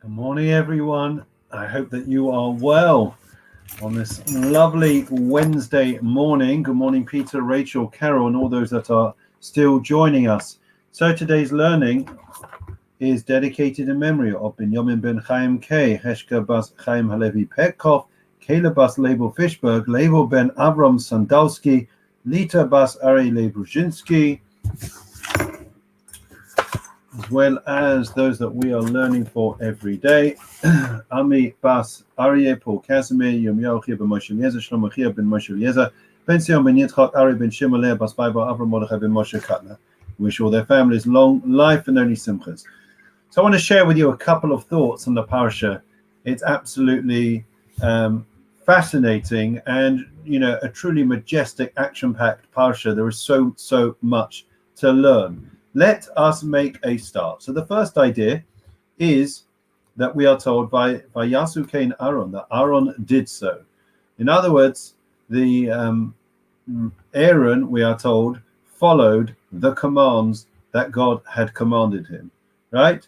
Good morning, everyone. I hope that you are well on this lovely Wednesday morning. Good morning, Peter, Rachel, Carol, and all those that are still joining us. So today's learning is dedicated in memory of Benjamin ben Chaim K, Heshka bas Chaim Halevi Petkov, Caleb bas Label Fishberg, Label ben Avram Sandalski, Lita bas Ari Lebrushinsky, as well as those that we are learning for every day. Ami Bas Aryeh, Paul Casimir, Yirmiyahu Chia ben Moshe Eliezer, Shlomo Chia ben Moshe Eliezer, Ben Sion ben Yitzchak, Ari ben Shimoleh, Bas Bible, Avram Mordechai ben Moshe Katna. Wish all their families long life and only simchas. So I want to share with you a couple of thoughts on the parsha. It's absolutely fascinating and, a truly majestic, action-packed parsha. There is so much to learn. Let us make a start. So the first idea is that we are told by Yasu Cain Aaron, that Aaron did so. In other words, the Aaron, we are told, followed the commands that God had commanded him, right?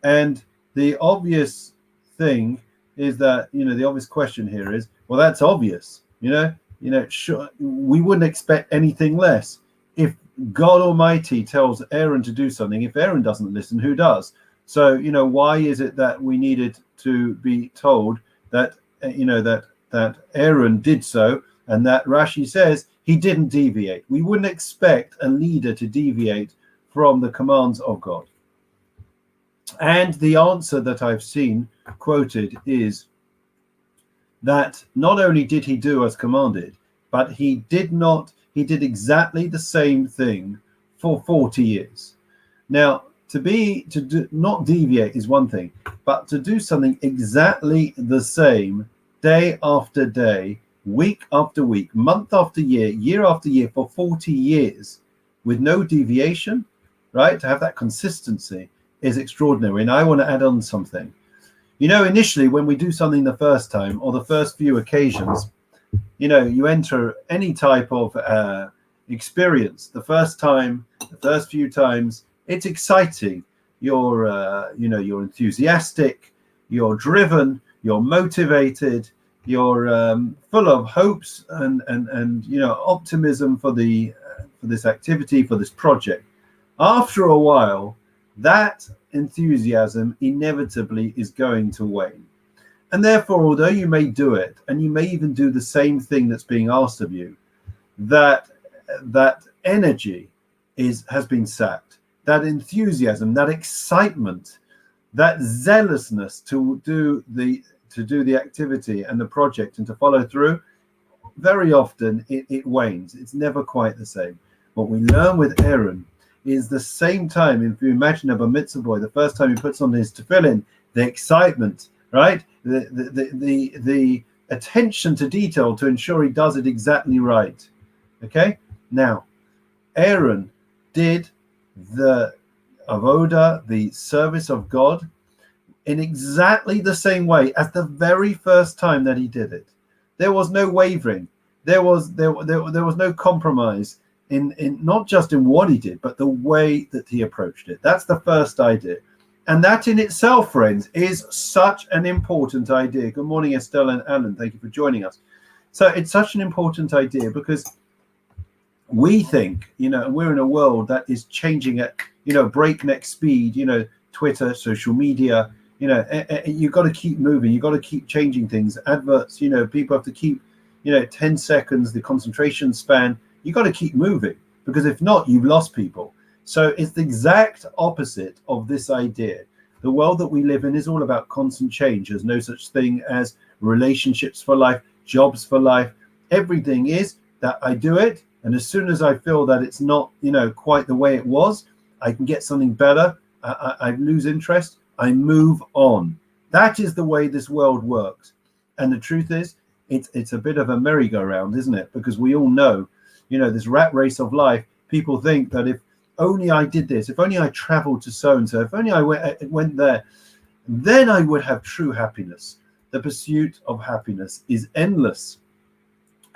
And the obvious thing is that, the obvious question here is, well, that's obvious, sure, we wouldn't expect anything less. If God Almighty tells Aaron to do something, if Aaron doesn't listen, who does? So, why is it that we needed to be told that, that Aaron did so, and that Rashi says he didn't deviate? We wouldn't expect a leader to deviate from the commands of God. And the answer that I've seen quoted is that not only did he do as commanded, but he did exactly the same thing for 40 years. Now, not deviate is one thing, but to do something exactly the same day after day, week after week, month after year, year after year for 40 years with no deviation, right? To have that consistency is extraordinary. And I want to add on something. Initially when we do something the first time or the first few occasions, you enter any type of experience the first time, the first few times, it's exciting. You're enthusiastic, you're driven, you're motivated, you're full of hopes and optimism for this activity, for this project. After a while, that enthusiasm inevitably is going to wane. And therefore, although you may do it, and you may even do the same thing that's being asked of you, that energy has been sapped. That enthusiasm, that excitement, that zealousness to do the activity and the project and to follow through, very often it wanes. It's never quite the same. What we learn with Aaron is the same time. If you imagine a bar mitzvah boy, the first time he puts on his tefillin, the excitement, right? The attention to detail to ensure he does it exactly right. Okay? Now, Aaron did the avoda, the service of God, in exactly the same way as the very first time that he did it. There was no wavering. There was no compromise in not just in what he did, but the way that he approached it. That's the first idea. And that in itself, friends, is such an important idea. Good morning, Estelle and Alan. Thank you for joining us. So it's such an important idea because we think, we're in a world that is changing at, breakneck speed, Twitter, social media, you've got to keep moving. You've got to keep changing things. Adverts, people have to keep, 10 seconds, the concentration span. You've got to keep moving because if not, you've lost people. So it's the exact opposite of this idea. The world that we live in is all about constant change. There's no such thing as relationships for life, jobs for life. Everything is that I do it, and as soon as I feel that it's not, quite the way it was, I can get something better. I lose interest. I move on. That is the way this world works. And the truth is, it's a bit of a merry-go-round, isn't it? Because we all know, this rat race of life. People think that if only I did this, if only I traveled to so-and-so, if only I went there, then I would have true happiness. The pursuit of happiness is endless.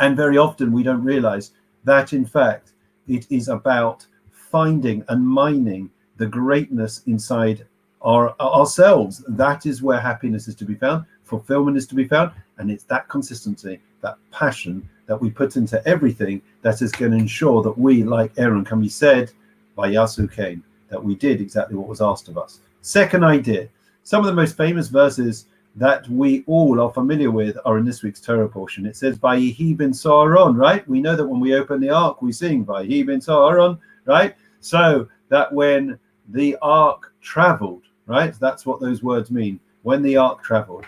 And very often we don't realize that, in fact, it is about finding and mining the greatness inside ourselves. That is where happiness is to be found, fulfillment is to be found, and it's that consistency, that passion that we put into everything that is going to ensure that we, like Aaron, can be said by Yasu Cain, that we did exactly what was asked of us. Second idea, some of the most famous verses that we all are familiar with are in this week's Torah portion. It says, Vayihi ben Sa'aron, right? We know that when we open the ark, we sing Vayihi ben Sa'aron, right? So that when the ark traveled, right? That's what those words mean, when the ark traveled.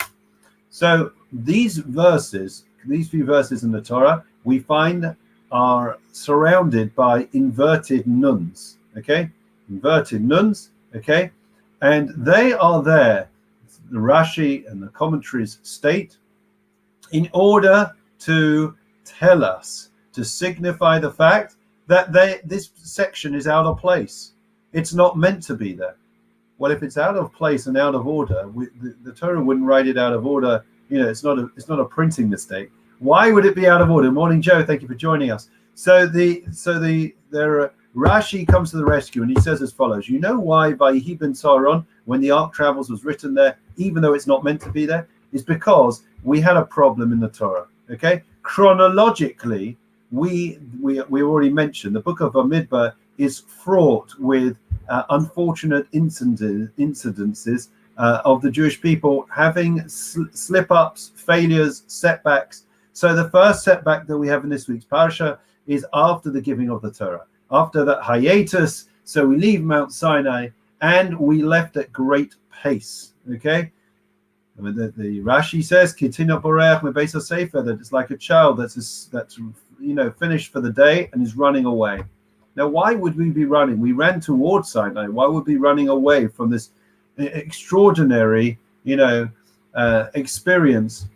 So these verses, these few verses in the Torah, we find are surrounded by inverted nuns, okay? Inverted nuns, okay? And they are there, the Rashi and the commentaries state, in order to tell us, to signify the fact that this section is out of place. It's not meant to be there. Well, if it's out of place and out of order, the Torah wouldn't write it out of order. You know, it's not a printing mistake. Why would it be out of order? Morning, Joe. Thank you for joining us. So Rashi comes to the rescue and he says as follows: you know why Vayihi ben Sa'aron, when the Ark Travels, was written there, even though it's not meant to be there, is because we had a problem in the Torah. Okay, chronologically, we already mentioned the book of Bamidbar is fraught with unfortunate incidences of the Jewish people having slip-ups, failures, setbacks. So the first setback that we have in this week's parasha is after the giving of the Torah, after that hiatus. So we leave Mount Sinai and we left at great pace. Okay, I mean, the Rashi says Kitina Boreach Mebeis Sefer, that it's like a child that's finished for the day and is running away. Now, why would we be running? We ran towards Sinai. Why would we be running away from this extraordinary, experience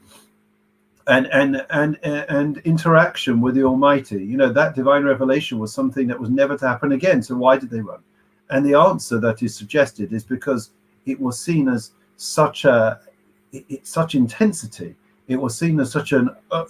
and interaction with the Almighty? You know, that divine revelation was something that was never to happen again. So why did they run? And the answer that is suggested is because it was seen as such intensity. It was seen as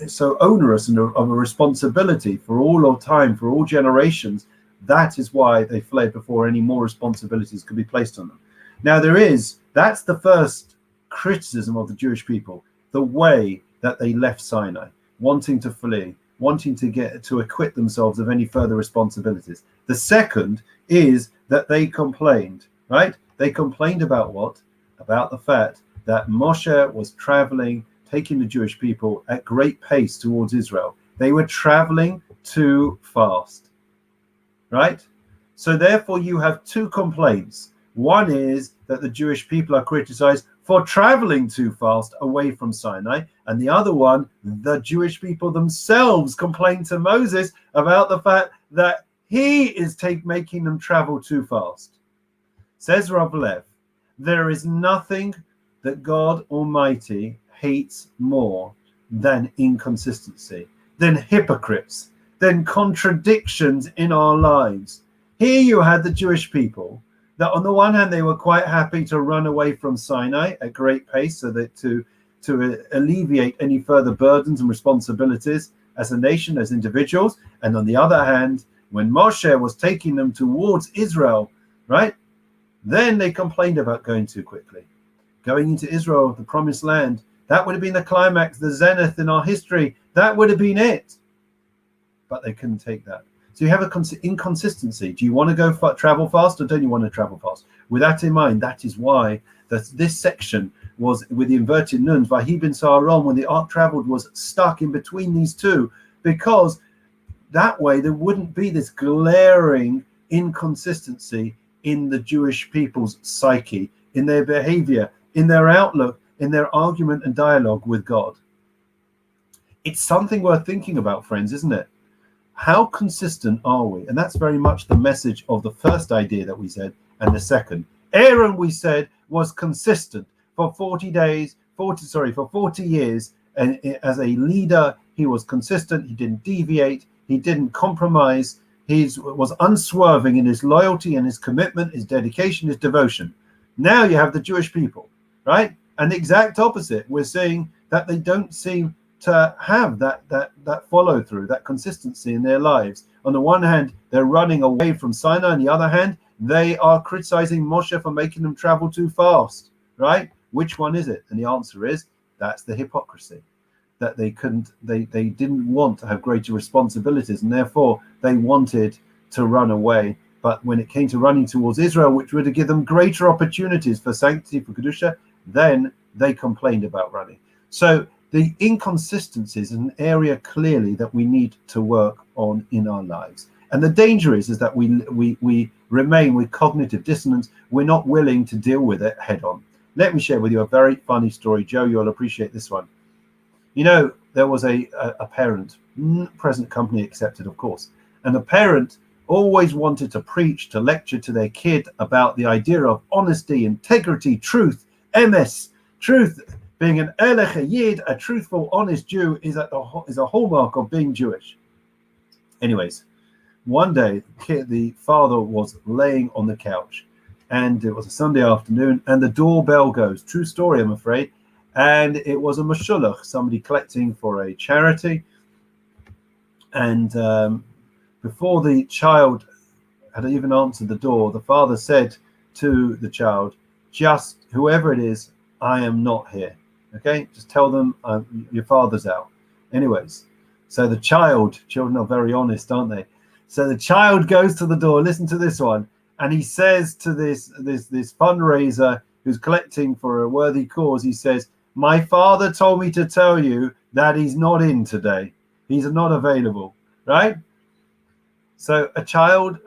so onerous and of a responsibility for all of time, for all generations. That is why they fled before any more responsibilities could be placed on them. Now that's the first criticism of the Jewish people, the way that they left Sinai, wanting to flee, wanting to acquit themselves of any further responsibilities. The second is that they complained, right? They complained about what? About the fact that Moshe was traveling, taking the Jewish people at great pace towards Israel. They were traveling too fast, right? So therefore you have two complaints. One is that the Jewish people are criticized for traveling too fast away from Sinai. And the other one, the Jewish people themselves complain to Moses about the fact that he is making them travel too fast. Says Rav Lev, there is nothing that God Almighty hates more than inconsistency, than hypocrites, than contradictions in our lives. Here you had the Jewish people that on the one hand, they were quite happy to run away from Sinai at great pace so that to alleviate any further burdens and responsibilities as a nation, as individuals. And on the other hand, when Moshe was taking them towards Israel, right, then they complained about going too quickly. Going into Israel, the promised land, that would have been the climax, the zenith in our history. That would have been it. But they couldn't take that. So you have an inconsistency. Do you want to travel fast, or don't you want to travel fast? With that in mind, that is why this section was with the inverted nuns. Vayihi ben Sa'aron, when the ark traveled, was stuck in between these two, because that way there wouldn't be this glaring inconsistency in the Jewish people's psyche, in their behavior, in their outlook, in their argument and dialogue with God. It's something worth thinking about, friends, isn't it? How consistent are we? And that's very much the message of the first idea that we said, and the second. Aaron, we said, was consistent for 40 years. And as a leader, he was consistent. He didn't deviate. He didn't compromise. He was unswerving in his loyalty and his commitment, his dedication, his devotion. Now you have the Jewish people, right? And the exact opposite. We're seeing that they don't seem to have that follow through, that consistency in their lives. On the one hand, they're running away from Sinai. On the other hand, They are criticizing Moshe for making them travel too fast, right? Which one is it? And the answer is, that's the hypocrisy, that they didn't want to have greater responsibilities, and therefore they wanted to run away. But when it came to running towards Israel, which would have given them greater opportunities for sanctity, for Kedusha, then they complained about running. So the inconsistencies is an area clearly that we need to work on in our lives. And the danger is that we remain with cognitive dissonance. We're not willing to deal with it head on. Let me share with you a very funny story. Joe, you'll appreciate this one. You know, there was a parent, present company accepted, of course, and the parent always wanted to preach, to lecture to their kid about the idea of honesty, integrity, truth, emes, truth. Being an Erlich, a Yid, a truthful, honest Jew is a hallmark of being Jewish. Anyways, one day the father was laying on the couch, and it was a Sunday afternoon, and the doorbell goes. True story, I'm afraid. And it was a mashulach, somebody collecting for a charity. And before the child had even answered the door, the father said to the child, just whoever it is, I am not here. Okay, just tell them your father's out. Anyways, so the children are very honest, aren't they? So the child goes to the door, listen to this one, and he says to this fundraiser who's collecting for a worthy cause, he says, my father told me to tell you that he's not in today. He's not available, right? So a child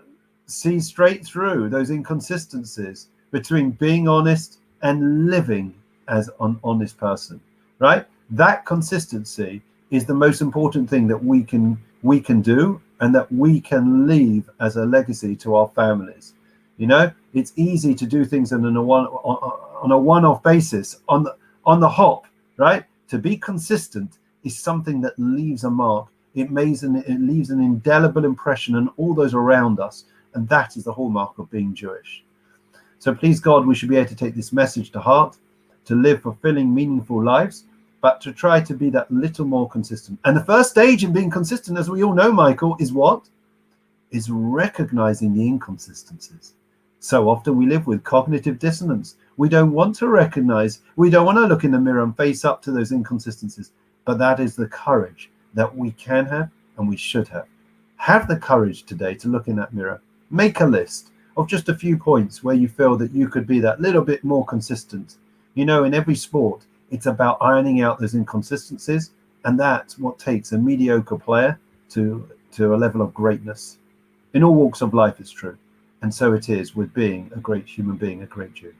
sees straight through those inconsistencies between being honest and living as an honest person, right? That consistency is the most important thing that we can do and that we can leave as a legacy to our families. You know, it's easy to do things on a one-off basis, on the hop, right? To be consistent is something that leaves a mark. It leaves an indelible impression on all those around us, and that is the hallmark of being Jewish. So please God, we should be able to take this message to heart, to live fulfilling, meaningful lives, but to try to be that little more consistent. And the first stage in being consistent, as we all know, Michael, is what? Is recognizing the inconsistencies. So often we live with cognitive dissonance. We don't want to recognize, we don't want to look in the mirror and face up to those inconsistencies. But that is the courage that we can have and we should have. Have the courage today to look in that mirror. Make a list of just a few points where you feel that you could be that little bit more consistent. You know, in every sport, it's about ironing out those inconsistencies, and that's what takes a mediocre player to a level of greatness. In all walks of life, it's true. And so it is with being a great human being, a great Jew.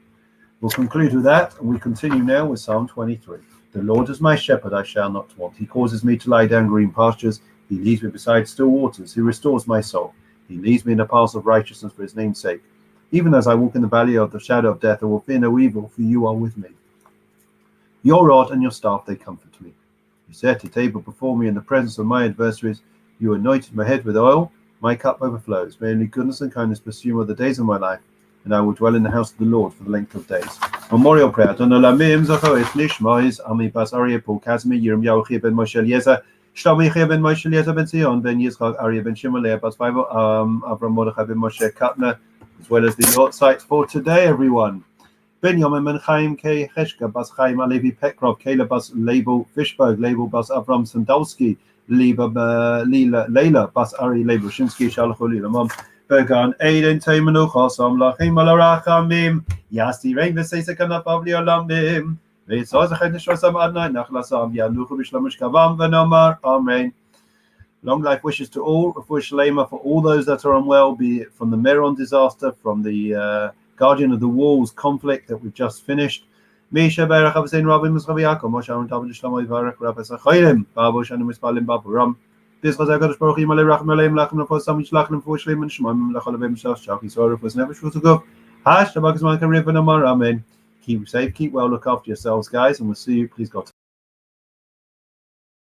We'll conclude with that, and we continue now with Psalm 23. The Lord is my shepherd, I shall not want. He causes me to lie down green pastures. He leads me beside still waters. He restores my soul. He leads me in the paths of righteousness for his name's sake. Even as I walk in the valley of the shadow of death, I will fear no evil, for you are with me. Your rod and your staff, they comfort me. You set a table before me in the presence of my adversaries. You anointed my head with oil. My cup overflows. May only goodness and kindness pursue me all the days of my life, and I will dwell in the house of the Lord for the length of days. Memorial prayer. Don Olamim Zachoris Nishmois Ami Bas Aryeh Paul Kazmi Yirmiyahu ben Moshe Eliezer Shlomi ben Moshe Eliezer ben Zion ben Yitzchak Aryeh ben Shimon Leah Bas Bible Avram Mordechai ben Moshe Katner, as well as the yacht sites for today, everyone. Ben Yom Ben Chaim K Cheshka Bas Chaim Alevi Pekrov Kayla Bas Label Fishberg Label Bas Avram Sandalski Leila Bas Ari Label Shinsky Shalacholi Lamam Bergan Aiden Taimanucha Sam Lachim Alarachamim Yasti Rain Vesekanaf Avli Olamim Vesazachet Nishosam Adnai Nachlasam Yanuchu Bishlamish Kavam Venomar. Amen. Long life wishes to all, Refuah Shalema for all those that are unwell, be it from the Meron disaster, from the Guardian of the Walls conflict that we've just finished. Misha Berach Avasein Rabbi Muschavi Yaakov, Moshe Aaron David Shlomo Yivarech Rabbi Sacholim, Babu Shanu Mispalim Babu Ram. Bizchaz HaKadosh Baruch Hu Malei Rachem Aleim Lachem Lefos Sam Yishlach Lem Refuah Shalema Nishmaim Lechol Avim Shach Shach Yisrael Refuah Nefesh V'Tugov. Hash Tabak Zman Karev V'Namar. Amen. Keep safe, keep well, look after yourselves, guys, and we'll see you. Please God.